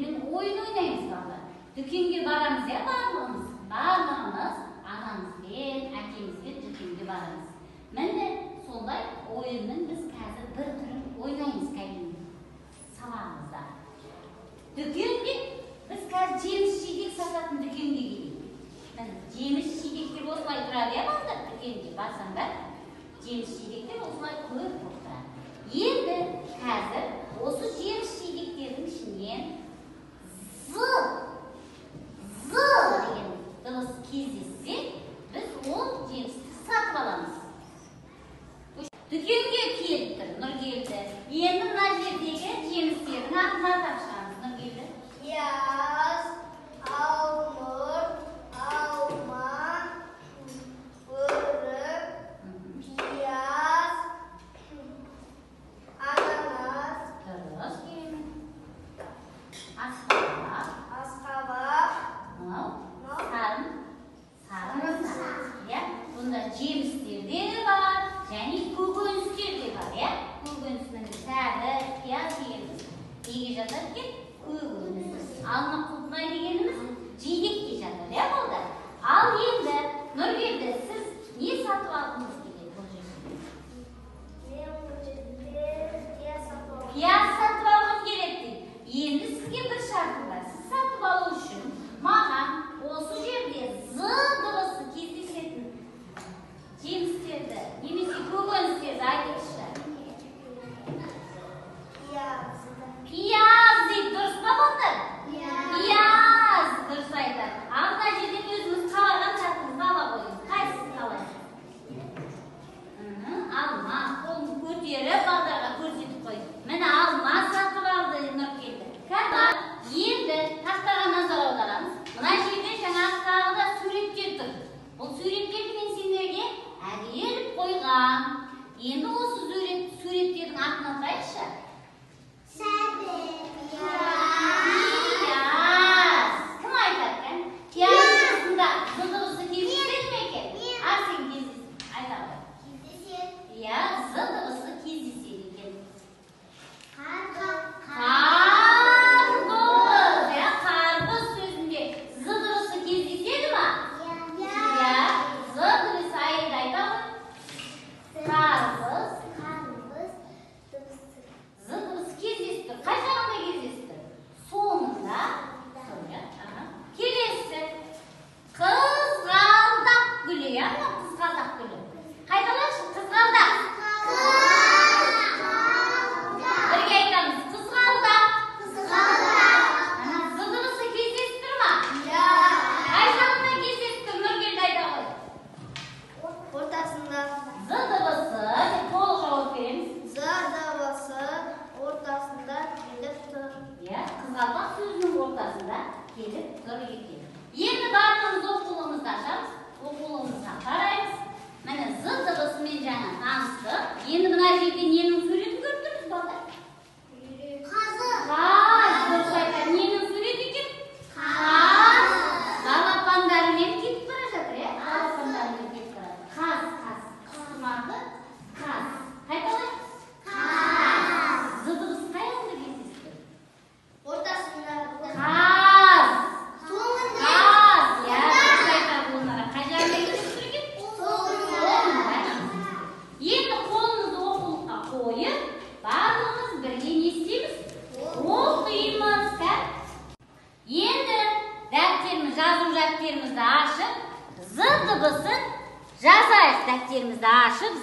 мен ойын ойнаймыз балдар. Дүкенге барамыз ya барлығымыз. Барлығымыз анамызбен, әкемізбен дүкенге барамыз. Міне сондай ойынның біз қазір бір түрін ойнаймыз кәдімгі сабағымызда. Дүкенге біз қазір жеміс-жидек сататын дүкенге келейік. Міне жеміс-жидектер осылай тұрады ya балдар, дүкенге барсаңдар, жеміс-жидектер осылай көп болып тұрады. Енді қазір осы жеміс-жидектердің ішінен деген дыбыс кездессе, біз ол жемісті сатып аламыз. Дүкенге келіп тұр, Нұргелді. Енді мына жердегі жемістердің атын атап шығамыз, Нұргелді. Пияз, алмұрт, алма, өрік, пияз, ананас, Дұрыс. асқабақ, сарын. Бұнда жемістер де бар, және көкөністер де бар. Көкөністің сәрі, пияз дегеніміз неге жатар екен? Көкөніс. Алма құлпынай дегеніміз жидекке жатыр, балдар. Ал енді Нұргелді, сіз не сатып алдыңыз келеді бұл жерде? Пияз сатып алғым келеді. Енді сізге бір шартым бар. Сіз сатып алу үшін маған осы жерде з дыбысы кездесетін жемістерді немесе көкөністерді айтыңызшы. Пияз дейді, дұрыс па балдар? Пияз дұрыс айтады. Ал мына жерден өзіміз қалаған затымызды ала қойыңыз. Қайсысын қалайсыз? Алма, қолын көтеріп балдарға көрсетіп қойды. Міне алма сатып алды Нұргелді. Енді тақтаға назар аударамыз. Мына жерде жаңағы тағы да суреттер тұр. Бұл суреттерді мен сендерге әдейіліп қойғам. Енді осы суреттердің атын атайықшы. Пияз. Кім айтады екен? Пияздың дыбысы кездеседі ме екен? Арсен айта ғой. Иә, з дыбысы кездеседі екен. Қарбыз сөзінде з дыбысы кездеседі ма? Иә, з дыбысы айта ғой. Қарбыз. З дыбысы кездесіп тұр. Қай жағында кездесіп тұр? Соңында. Келесі. Қызғалдақ гүлі. Қызғалдақ гүлі. Қайталайықшы, қызғалдақ. Бірге айтамыз. Қызғалдақ. З дыбысы кездесіп тұр ма? Қай жағында кездесіп тұр? Нұргелді айта ғой. ортасында. З дыбысы. Толық жауап береміз. З дыбысы ортасында келіп тұр. Қызғалдақ сөзінің ортасында келіп тұр екен. Енді барлығымыз оқулығымызды ашамыз. Оқулығымызға қараймыз. Міне з дыбысымен жаңа таныстық. Енді мына жерде ненің суретін көріп тұрмыз балдар? Қаз. Дұрыс айтады. Ненің суреті екен? Қаз. Балапандарымен кетіп бара жатыр, балапандарымен кетіп барады. Қаз. Қысқырмақты. Қаз. Қайталайық. З дыбысы қай жағында кездесті? Ортасында. Қаз. Соңында. Дұрыс айтады оларға. Қай жағында кездесіп тұр екен? Соңында. Енді қолымызды оқулыққа қойып, барлығымыз бірге не істейміз? Оқимыз. Енді жазу дәптерімізді ашып, з дыбысын жазайық. Дәптерімізді ашып